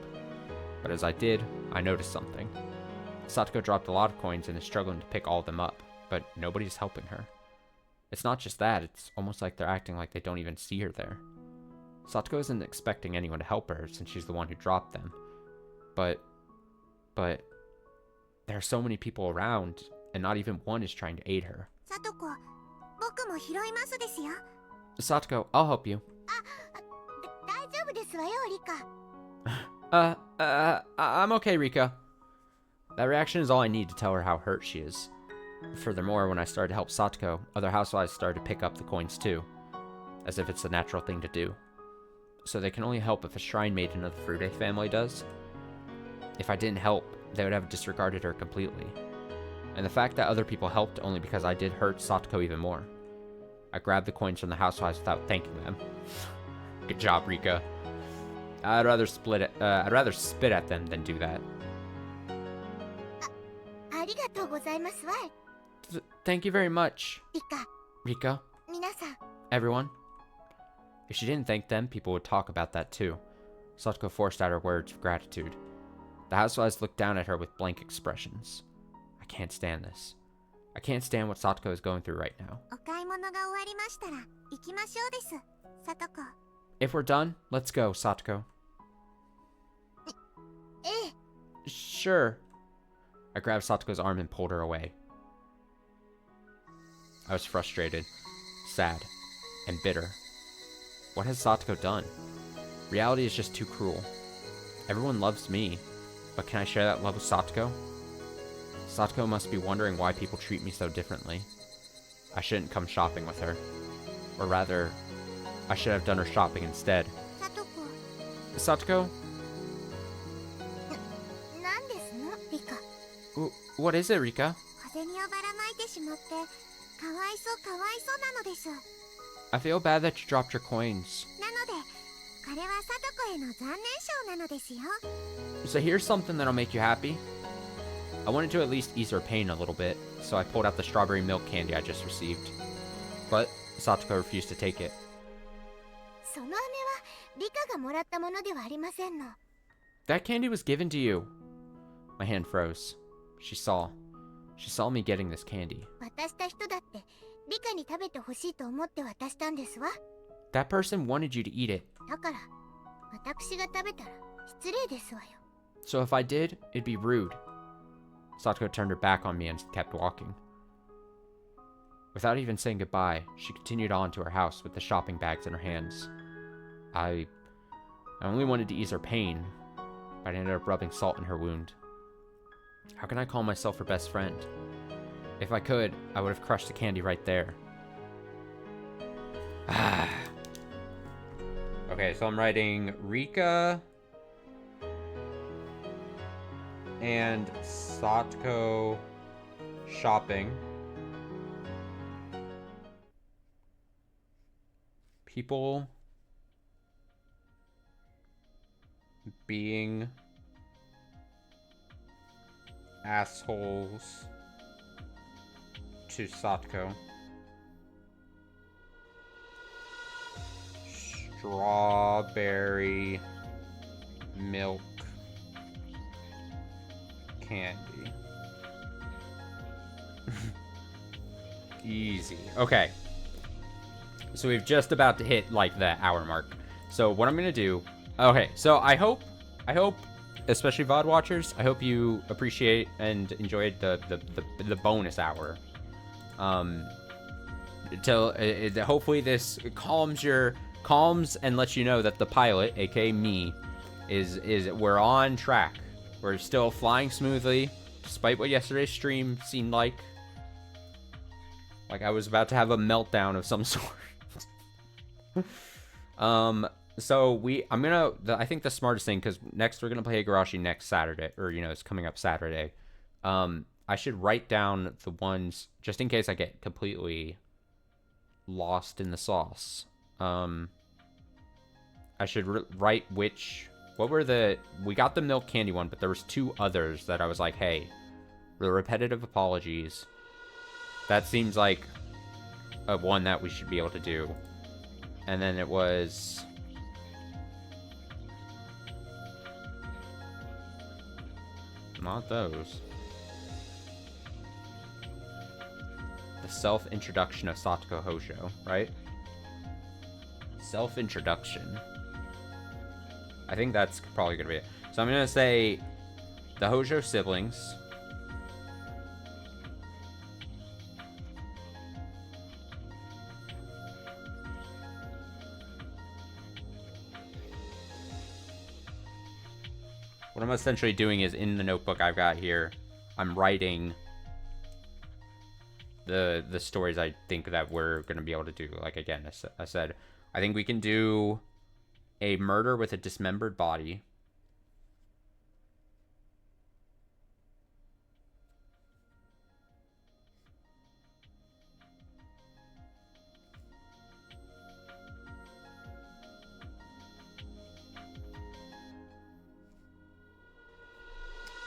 But as I did, I noticed something. Satoko dropped a lot of coins and is struggling to pick all of them up, but nobody's helping her. It's not just that, it's almost like they're acting like they don't even see her there. Satoko isn't expecting anyone to help her since she's the one who dropped them. But there are so many people around, and not even one is trying to aid her. サトコ、僕も拾いますですよ。 Satoko, I'll help you. 大丈夫ですわよ、リカ。 I'm okay, Rika. That reaction is all I need to tell her how hurt she is. Furthermore, when I started to help Satoko, other housewives started to pick up the coins too, as if it's the natural thing to do. So they can only help if a shrine maiden of the Furude family does. If I didn't help, they would have disregarded her completely. And the fact that other people helped only because I did hurt Satoko even more. I grabbed the coins from the housewives without thanking them. Good job, Rika. I'd rather spit at them than do that. ありがとうございますわ。 Thank you very much, リカ、 Rika. 皆さん、 Everyone. If she didn't thank them, people would talk about that too. Satoko forced out her words of gratitude. The housewives looked down at her with blank expressions. I can't stand this. I can't stand what Satoko is going through right now. お買い物が終わりましたら行きましょうです。サトコ。 If we're done, let's go, Satoko. ええ。 Sure. I grabbed Satoko's arm and pulled her away. I was frustrated, sad, and bitter. What has Satoko done? Reality is just too cruel. Everyone loves me, but can I share that love with Satoko? Satoko must be wondering why people treat me so differently. I shouldn't come shopping with her. Or rather, I should have done her shopping instead. サトコ。 Satoko? なんですの、リカ。 What is it, Rika? 風にをばらまいてしまって、かわいそうなのです。 I feel bad that you dropped your coins. なので、これはサトコへの残念賞なのですよ。 So here's something that'll make you happy. I wanted to at least ease her pain a little bit, so I pulled out the strawberry milk candy I just received. But Satoko refused to take it. その飴はリカがもらったものではありませんの。 That candy was given to you. My hand froze. She saw me getting this candy. 渡した人だってリカに食べてほしいと思って渡したんですわ。 That person wanted you to eat it. だから私が食べたら失礼ですわよ。 So if I did, it'd be rude. Satoko turned her back on me and kept walking. Without even saying goodbye, she continued on to her house with the shopping bags in her hands. I only wanted to ease her pain, but I ended up rubbing salt in her wound. How can I call myself her best friend? If I could, I would have crushed the candy right there. Okay, so I'm writing Rika and Satoko shopping. People being assholes to Satoko. Strawberry milk candy. Easy. Okay. So we've just about to hit like the hour mark. So what I'm gonna do, okay, so I hope especially VOD watchers. I hope you appreciate and enjoyed the bonus hour. Hopefully this calms and lets you know that the pilot, aka me, is we're on track. We're still flying smoothly, despite what yesterday's stream seemed like. Like I was about to have a meltdown of some sort. So I think the smartest thing, because next we're gonna play Higurashi next Saturday, or it's coming up Saturday. I should write down the ones just in case I get completely lost in the sauce. I should write we got the milk candy one, but there was 2 others that I was like, hey, the repetitive apologies. That seems like a one that we should be able to do. And then it was... not those. The self-introduction of Satoko Hojo, right? Self-introduction. I think that's probably gonna be it. So I'm gonna say the Hojo siblings. What I'm essentially doing is, in the notebook I've got here, I'm writing the stories I think that we're going to be able to do. Like, again, I said, I think we can do a murder with a dismembered body.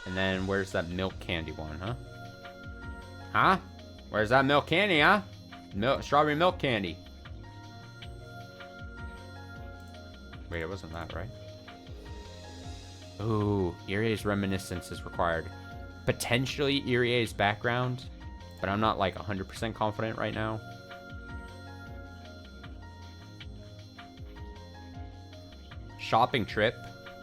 And then where's that milk candy one, huh? Huh? Where's that milk candy, huh? Strawberry milk candy. Wait, it wasn't that, right? Ooh, Irie's reminiscence is required. Potentially Irie's background, but I'm not like 100% confident right now. Shopping trip.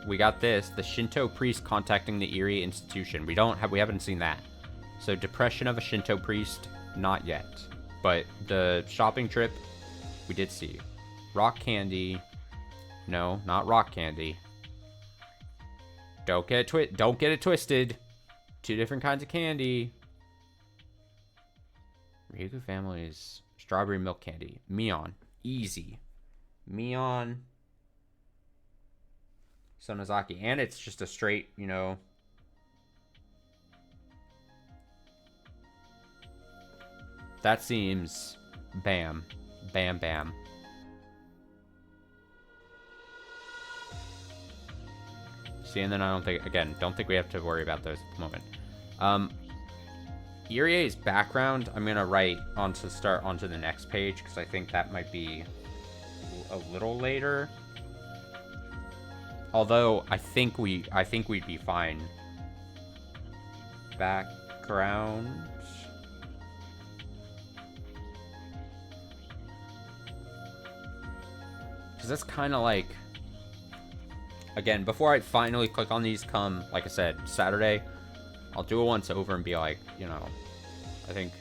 We got this. The Shinto priest contacting the Irie institution. We haven't seen that. So depression of a Shinto priest, not yet. But the shopping trip, we did see. Rock candy. No, not rock candy. Don't get it twisted. 2 different kinds of candy. Ryugu family's strawberry milk candy. Mion. Easy. Mion. Sonozaki. And it's just a straight, that seems bam. Bam, bam. See, and then I don't think we have to worry about those at the moment. Irie's background, I'm going to start onto the next page, because I think that might be a little later. Although I think we'd be fine. Background. Because that's kind of like, again, before I finally click on these come, like I said, Saturday, I'll do a once over and be like, I think.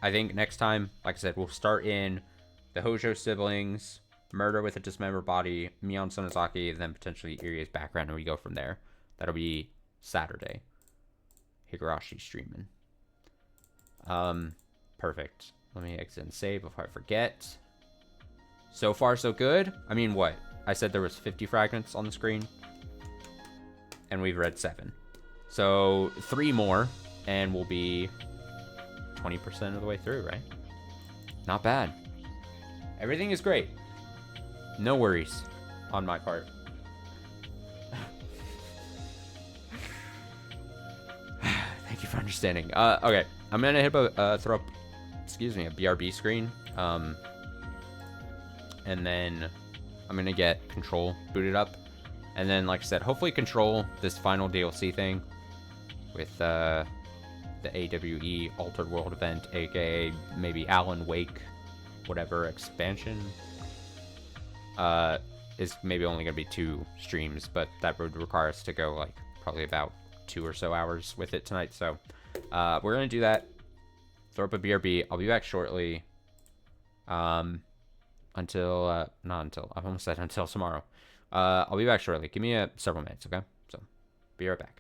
I think next time, like I said, we'll start in the Hojo siblings, murder with a dismembered body, Mion Sonozaki, and then potentially Irie's background, and we go from there. That'll be Saturday. Higurashi streaming. Perfect. Let me exit and save before I forget. So far, so good. I mean, what? I said there was 50 fragments on the screen, and we've read 7. So 3 more, and we'll be 20% of the way through, right? Not bad. Everything is great. No worries on my part. Thank you for understanding. Okay, I'm gonna hit throw up, a BRB screen. And then I'm gonna get Control booted up. And then, like I said, hopefully control this final DLC thing with the AWE Altered World event, aka maybe Alan Wake whatever expansion is maybe only going to be 2 streams, but that would require us to go like probably about 2 or so hours with it tonight. So we're going to do that. Throw up a BRB. I'll be back shortly. Not until, I've almost said until tomorrow. I'll be back shortly. Give me several minutes, okay? So be right back.